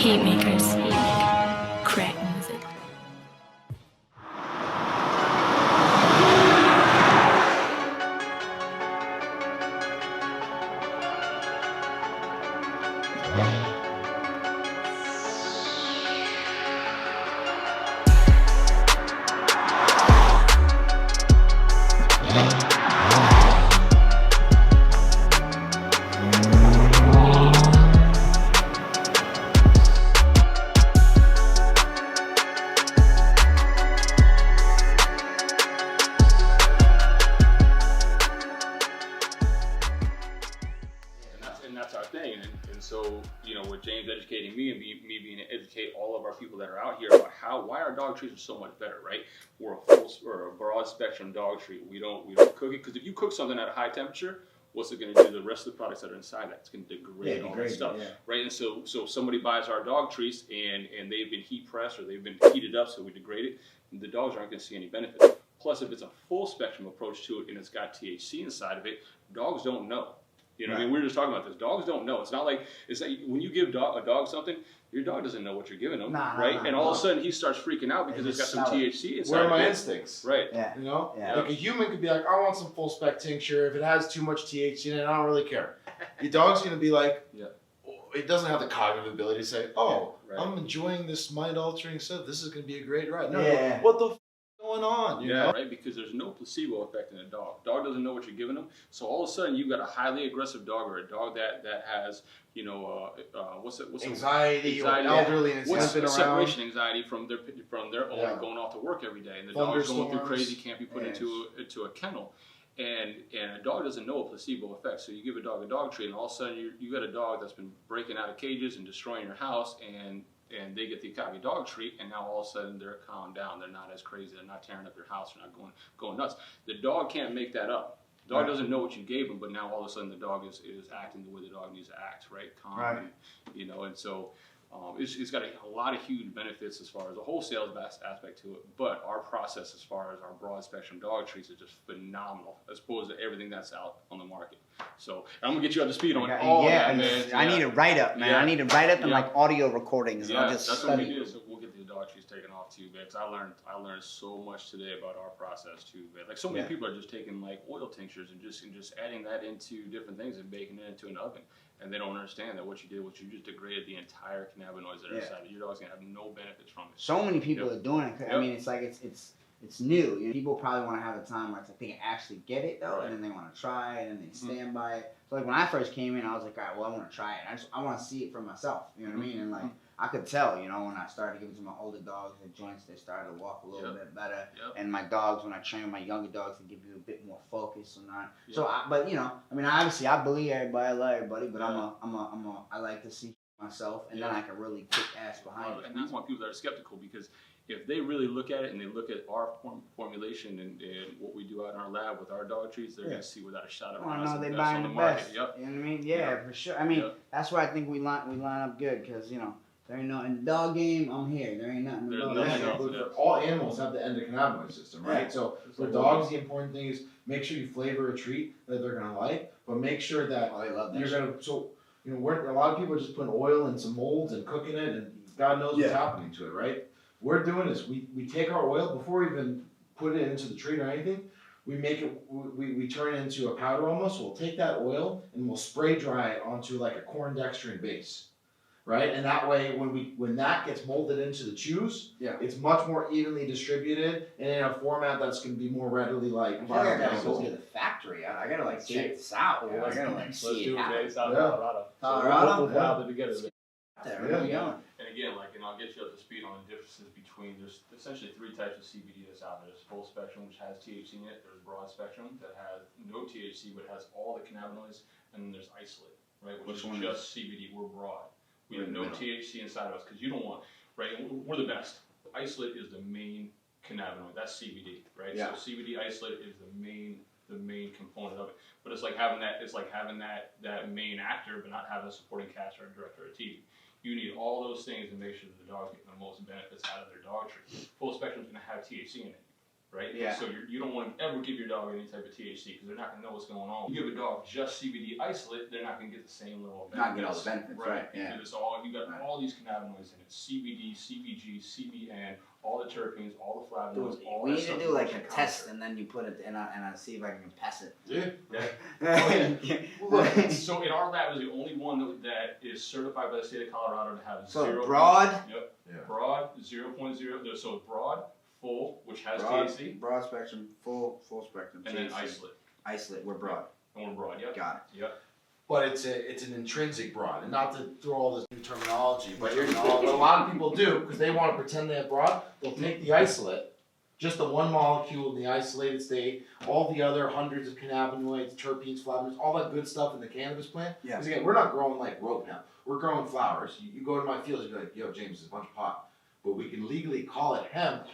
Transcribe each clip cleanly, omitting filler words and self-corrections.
Heat makers. Crack music. That's our thing, and so with James educating me and me being to educate all of our people that are out here about why our dog treats are so much better, right? We're a broad spectrum dog treat. We don't cook it, because if you cook something at a high temperature, what's it going to do to the rest of the products that are inside that? It's going to degrade all that stuff, right? And so somebody buys our dog treats and they've been heat pressed or they've been heated up, so we degrade it. The dogs aren't going to see any benefits. Plus, if it's a full spectrum approach to it and it's got THC inside of it, dogs don't know. I mean, we were just talking about this. Dogs don't know. It's like when you give a dog something, your dog doesn't know what you're giving him, right? And all of a sudden he starts freaking out because it's got some THC inside. Where are my instincts? Right. Yeah. Like a human could be like, I want some full spec tincture. If it has too much THC in it, I don't really care. Your dog's gonna be like, it doesn't have the cognitive ability to say, I'm enjoying this mind altering stuff. This is gonna be a great ride. No, what the f going on? You know? Right? Because there's no placebo effect in a dog. Dog doesn't know what you're giving them. So all of a sudden you've got a highly aggressive dog or a dog that has anxiety or elderly and what's separation anxiety from their owner going off to work every day, and the dog's going through crazy, can't be put into a kennel. And a dog doesn't know a placebo effect. So you give a dog treat, and all of a sudden you got a dog that's been breaking out of cages and destroying your house, and they get the Akavie dog treat, and now all of a sudden they're calmed down. They're not as crazy. They're not tearing up your house. They're not going nuts. The dog can't make that up. The dog doesn't know what you gave him, but now all of a sudden the dog is acting the way the dog needs to act, right? Calm, and so it's got a lot of huge benefits as far as the wholesale aspect to it. But our process, as far as our broad spectrum dog treats, is just phenomenal as opposed to everything that's out on the market. So I'm gonna get you up to speed on all that, man. I need a write up, man. I need a write up and like audio recordings. Yeah, that's what we do. So we'll get the dog treats taken off too, man. Because I learned so much today about our process too, man. Like so many people are just taking like oil tinctures and just adding that into different things and baking it into an oven, and they don't understand that what you just degraded the entire cannabinoids that are inside it. Your dog's gonna have no benefits from it. So many people are doing it. I mean, it's like it's new. People probably want to have a time where it's like they can actually get it though, and then they want to try it and they stand by it. So like when I first came in, I was like, all right, well, I want to try it. I want to see it for myself. You know what I mean? And like I could tell, when I started giving to my older dogs, the joints, they started to walk a little bit better. And my dogs, when I train my younger dogs, they give you a bit more focus on that. So, obviously, I believe everybody, I love everybody, but I like to see myself, and then I can really kick ass behind it. And that's why people that are skeptical, because if they really look at it and they look at our formulation and what we do out in our lab with our dog treats, they're going to see without a shot of no, they buying the best. You know what I mean? Yeah, for sure. I mean, that's why I think we line up good, because there ain't no in the dog game. I'm here. There ain't nothing. All animals have the endocannabinoid system, right? So for dogs, the important thing is make sure you flavor a treat that they're gonna like, but make sure that you're gonna. So a lot of people are just putting oil in some molds and cooking it, and God knows what's happening to it, right? We're doing this. We take our oil before we even put it into the treat or anything. We make it. We turn it into a powder almost. We'll take that oil and we'll spray dry it onto like a corn dextrin base. Right, and that way, when that gets molded into the chews, it's much more evenly distributed and in a format that's going to be more readily like. I gotta go to the factory. I gotta check this out. I gotta see it happen. It's out in Colorado. Colorado. We'll have it together. Where we going? And again, and I'll get you up to speed on the differences between. There's essentially 3 types of CBD that's out there. There's full spectrum, which has THC in it. There's broad spectrum that has no THC but has all the cannabinoids, and then there's isolate, right, which is just CBD. We're broad. We have no THC inside of us because you don't want, right? We're the best. Isolate is the main cannabinoid. That's CBD, right? So CBD isolate is the main component of it. But it's like having that. It's like having that main actor, but not having a supporting cast or a director or a TV. You need all those things to make sure that the dog's getting the most benefits out of their dog treat. Full spectrum is going to have THC in it. right? Yeah. So you don't want to ever give your dog any type of THC because they're not going to know what's going on. You give a dog just CBD isolate, they're not going to get the same level of benefits. Not get all the benefits, right? Yeah. Because it's all, you got all these cannabinoids in it: CBD, CBG, CBN, all the terpenes, all the flavonoids. All we that need to stuff do like a counter. test, and then you put it, and I see if I can pass it. Yeah. Well, look, so in our lab is the only one that is certified by the state of Colorado to have So zero. broad. Yep. Yeah. Broad 0.0. So it's broad, full, which has Broad, THC, broad spectrum, full spectrum. and then THC. isolate. Isolate. We're broad. And we're broad. Yep. Got it. Yep. But it's an intrinsic broad, and not to throw all this new terminology, but what a lot of people do, because they want to pretend they have broad, they'll take the isolate, just the one molecule in the isolated state, all the other hundreds of cannabinoids, terpenes, flavonoids, all that good stuff in the cannabis plant. Yeah. Because again, we're not growing like rope now. We're growing flowers. You go to my fields, you're like, yo, James, there's a bunch of pot. But we can legally call it hemp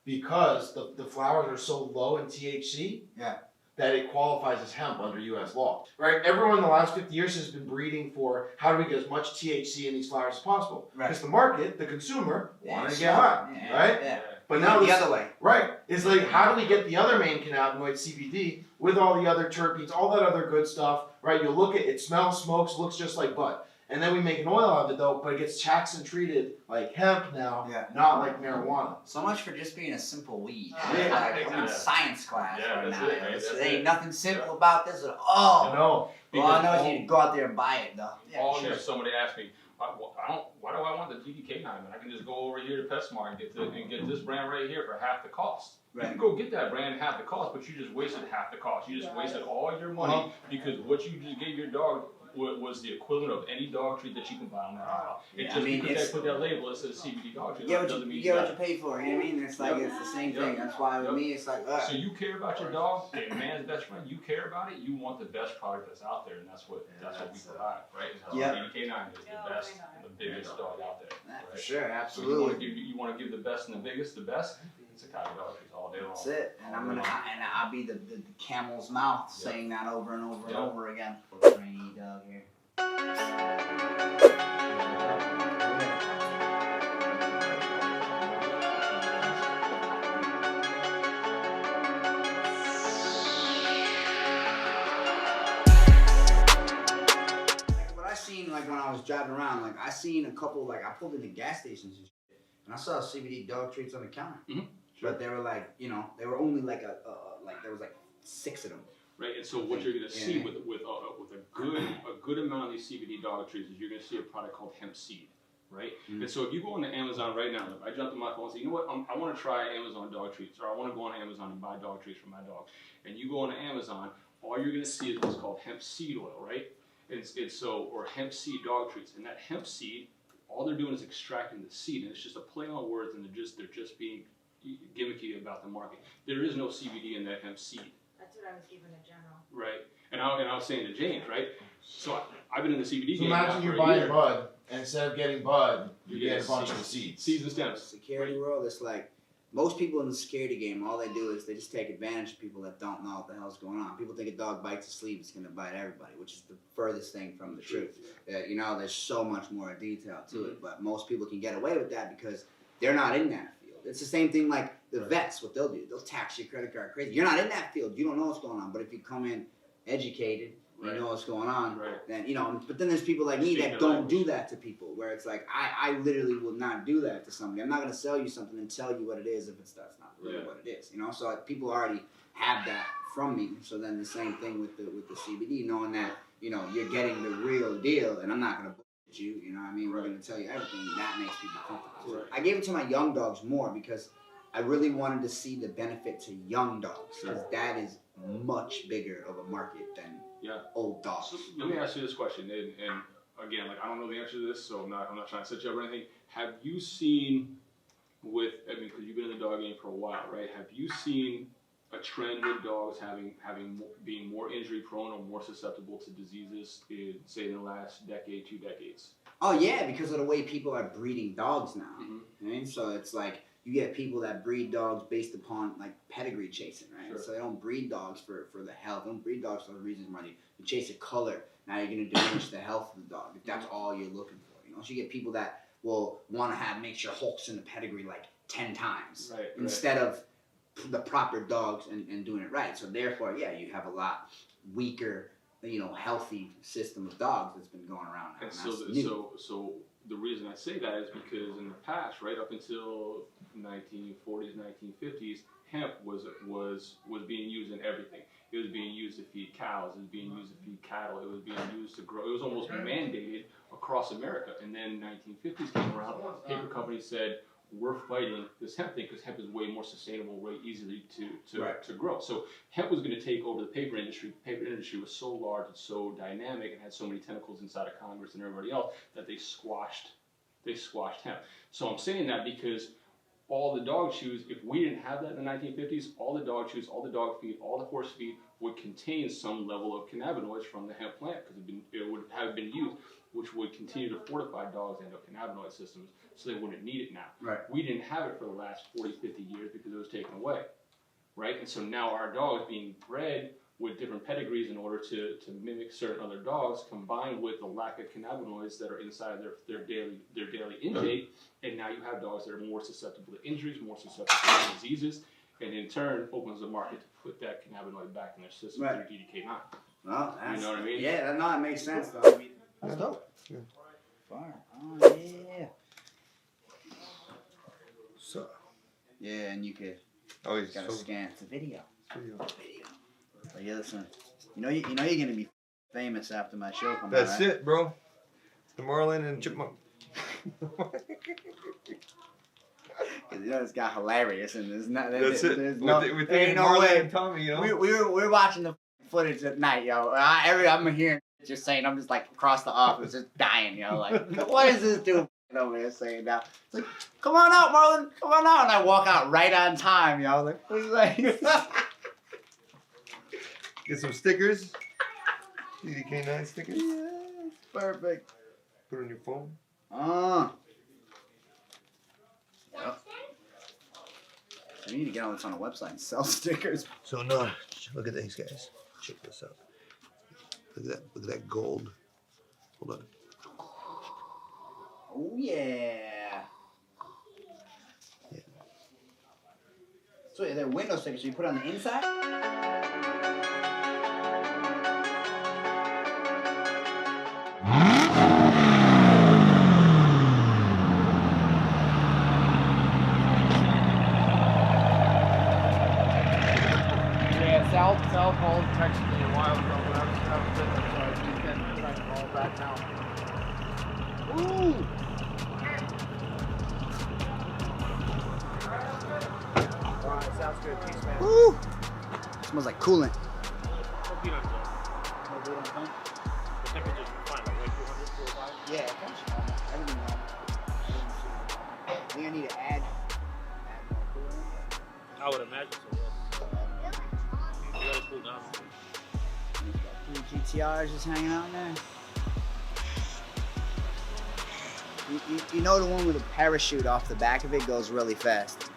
because the flowers are so low in THC. Yeah. That it qualifies as hemp under U.S. law, right? Everyone in the last 50 years has been breeding for how do we get as much THC in these flowers as possible? Right. Because the market, the consumer, wanted to get smart. high, Yeah, right? Yeah. But now the this- other way. right, it's like how do we get the other main cannabinoid, CBD, with all the other terpenes, all that other good stuff, right? You look at it, smells, smokes, looks just like bud. And then we make an oil out of it though, but it gets taxed and treated like hemp now, Yeah. not like marijuana. So much for just being a simple weed. Yeah. Like I'm in science class Yeah, right that's now. it, right? There That's ain't it. nothing simple about this at all. You know, Well, I know Because you need to go out there and buy it though. Yeah, all sure. this, somebody asked me, why do I want the DDK9? I can just go over here to PetSmart and get this brand right here for half the cost. You Right. can go get that brand half the cost, but you just wasted half the cost. You just wasted all your money because what you just gave your dog was the equivalent of any dog treat that you can buy on that aisle. And Yeah, just I mean, because it's- they put that label that says CBD dog treat, You get that what doesn't you, mean you get what got you pay for. You know what I mean? It's like Yep. it's the same Yep. thing. That's why with Yep. me, it's like. So you care about your dog, a man's best friend. You care about it. You want the best product that's out there, and that's what we provide, right? Yeah. DDK9 is the best and the biggest dog out there. For Right? sure, So absolutely. you want to give the best and the biggest, the best. It's Akavie dog treats all day long. That's it. And I'll be the camel's mouth saying that over and over and over again. Rainy dog here. What I seen like when I was driving around, like I seen a couple, like I pulled into gas stations and shit, and I saw CBD dog treats on the counter. Mhm. But they were like, they were only like like there was like 6 of them. Right, and so what you're going to see with a good amount of these CBD dog treats is you're going to see a product called hemp seed, right? Mm-hmm. And so if you go on Amazon right now, look, I jumped on my phone and say, you know what, I want to try Amazon dog treats, or I want to go on Amazon and buy dog treats for my dog. And you go on Amazon, all you're going to see is what's called hemp seed oil, right? Or hemp seed dog treats, and that hemp seed, all they're doing is extracting the seed, and it's just a play on words, and they're just being gimmicky about the market. There is no CBD in that hemp seed. That's what I was giving a general. Right, and I was saying to James, right? So I've been in the CBD so game now imagine for you're a buying year. bud, and instead of getting bud, you You get get a bunch of the seeds. seeds. Seeds and stems. Security world, it's like most people in the security game, all they do is they just take advantage of people that don't know what the hell's going on. People think a dog bites a sleeve, it's going to bite everybody, which is the furthest thing from the truth. There's so much more detail to it, but most people can get away with that because they're not in that field. It's the same thing like the vets, what they'll do. They'll tax your credit card crazy. You're not in that field. You don't know what's going on. But if you come in educated, you know what's going on, then, but then there's people like me that don't do that to people, where it's like, I literally will not do that to somebody. I'm not going to sell you something and tell you what it is if that's not really what it is, So like, people already have that from me. So then the same thing with the CBD, knowing that, you're getting the real deal, and I'm not going to bullshit you, We're going to tell you everything. That makes people comfortable. Right. I gave it to my young dogs more because I really wanted to see the benefit to young dogs, because that is much bigger of a market than old dogs. So let me ask you this question, and again, like I don't know the answer to this, so I'm not trying to set you up or anything. Have you seen because you've been in the dog game for a while, right? Have you seen a trend with dogs being more injury prone or more susceptible to diseases in, say, in the last decade, 2 decades? Oh yeah, because of the way people are breeding dogs now. Mm-hmm. So it's like you get people that breed dogs based upon like pedigree chasing, right? Sure. So they don't breed dogs for the health. They don't breed dogs for the reasons why you chase a color. Now you're gonna diminish the health of the dog if that's all you're looking for. So you get people that will want to make sure Hulk's in the pedigree like 10 times instead of the proper dogs and doing it right. So therefore, yeah, you have a lot weaker, healthy system of dogs that's been going around now. And so the reason I say that is because in the past, right up until 1940s, 1950s, hemp was being used in everything. It was being used to feed cows. It was being used to feed cattle. It was being used to grow. It was almost mandated across America. And then 1950s came around. Paper companies said, we're fighting this hemp thing because hemp is way more sustainable, way easily to grow. So hemp was going to take over the paper industry. The paper industry was so large and so dynamic and had so many tentacles inside of Congress and everybody else that they squashed hemp. So I'm saying that because all the dog chews, if we didn't have that in the 1950s, all the dog chews, all the dog feed, all the horse feed would contain some level of cannabinoids from the hemp plant because it would have been used, which would continue to fortify dogs' endocannabinoid systems so they wouldn't need it now. Right. We didn't have it for the last 40, 50 years because it was taken away, right? And so now our dogs being bred with different pedigrees in order to mimic certain other dogs, combined with the lack of cannabinoids that are inside their daily intake, and now you have dogs that are more susceptible to injuries, more susceptible to diseases, and in turn opens the market to put that cannabinoid back in their system through DDK9. Well, you know what I mean? Yeah, that makes sense though. I mean, that's dope. Yeah. Fire. Oh yeah. So. Yeah, and you could. Oh, he's gotta scan. It's a video. Video. But yeah, listen. You know you're gonna be famous after my show comes out. That's it, bro. The Marlin and Chipmunk. It's got hilarious, and there's not. That's it. There's with ain't no Marlin way. and Tommy, We're watching the footage at night, yo. I'm hearing just saying, I'm just like across the office, just dying, like what is this dude over here saying now? It's like, come on out, Marlon, come on out, and I walk out right on time, like what is that? Get some stickers. DDK9 stickers. Yeah, perfect. Put it on your phone. Yep. We need to get all this on a website and sell stickers. So no, look at these guys. Check this out. Look at that gold. Hold on. Oh yeah. So they're window stickers. So you put it on the inside. Sal called, texted me a while ago, but I was busy, so I just trying to call back now. Ooh! Alright, sounds good. Peace, man. Woo! Smells like coolant. Hope you don't know. The temperature's fine, like 200, 205? Yeah, everything normal. I think I need to add more coolant. I would imagine so, yes. You gotta cool down. Three GTRs just hanging out in there. You know the one with a parachute off the back of it goes really fast.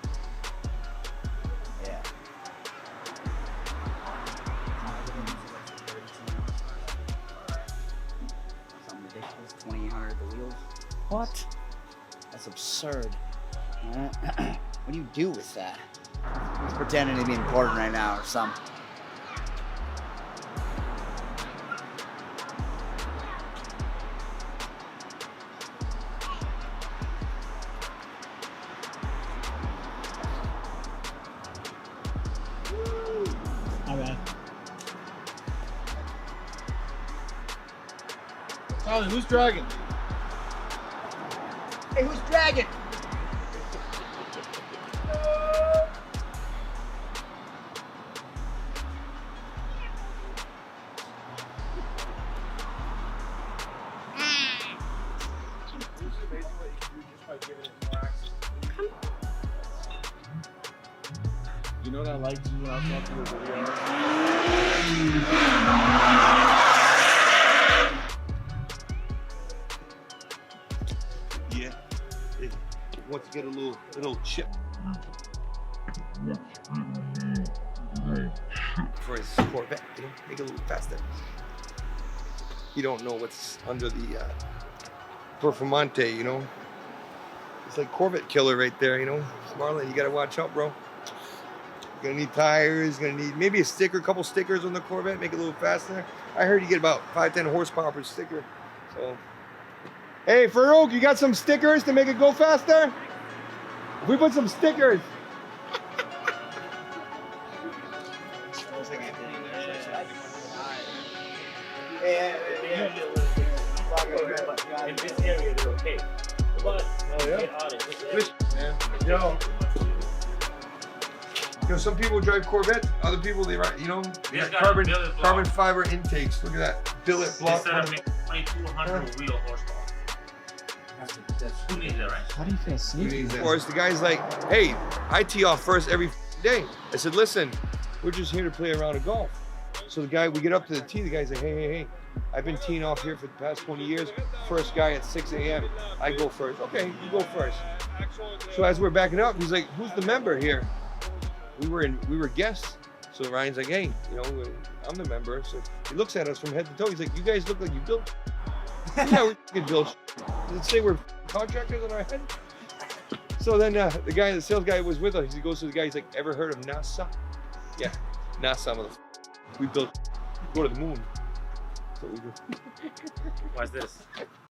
Yeah. Something ridiculous. 2,800 at the wheels. What? That's absurd. What do you do with that? He's pretending to be important right now or something. Okay. Tommy, who's dragging? Hey, who's dragging? You know what I liked when I was watching the video? Yeah. It wants to get a little chip. For his Corvette, make it a little faster. You don't know what's under the Performante, It's like Corvette killer right there, Marlon, you gotta watch out, bro. Gonna need tires, gonna need maybe a sticker, a couple stickers on the Corvette, make it a little faster. I heard you get about 5-10 horsepower per sticker. So, hey, Farouk, you got some stickers to make it go faster? If we put some stickers. In this area, they're okay. But get out of this area. Yo, some people drive Corvettes, other people they ride, you know, they got carbon fiber intakes. Look at that. Billet block. This setup makes 2200 wheel horsepower. Who needs that, right? How do you feel sleepy? Of course, the guy's like, hey, I tee off first every day. I said, listen, we're just here to play a round of golf. So the guy, we get up to the tee, the guy's like, hey, I've been teeing off here for the past 20 years. First guy at 6 a.m. I go first. Okay, you go first. So as we're backing up, he's like, who's the member here? We were guests. So Ryan's like, hey, you know, I'm the member. So he looks at us from head to toe. He's like, you guys look like you built. Yeah, we can build. Does it say we're contractors on our head? So then the sales guy was with us. He goes to the guy, he's like, ever heard of NASA? Yeah, NASA, motherfucker. We built, go to the moon. That's what we do. What's this?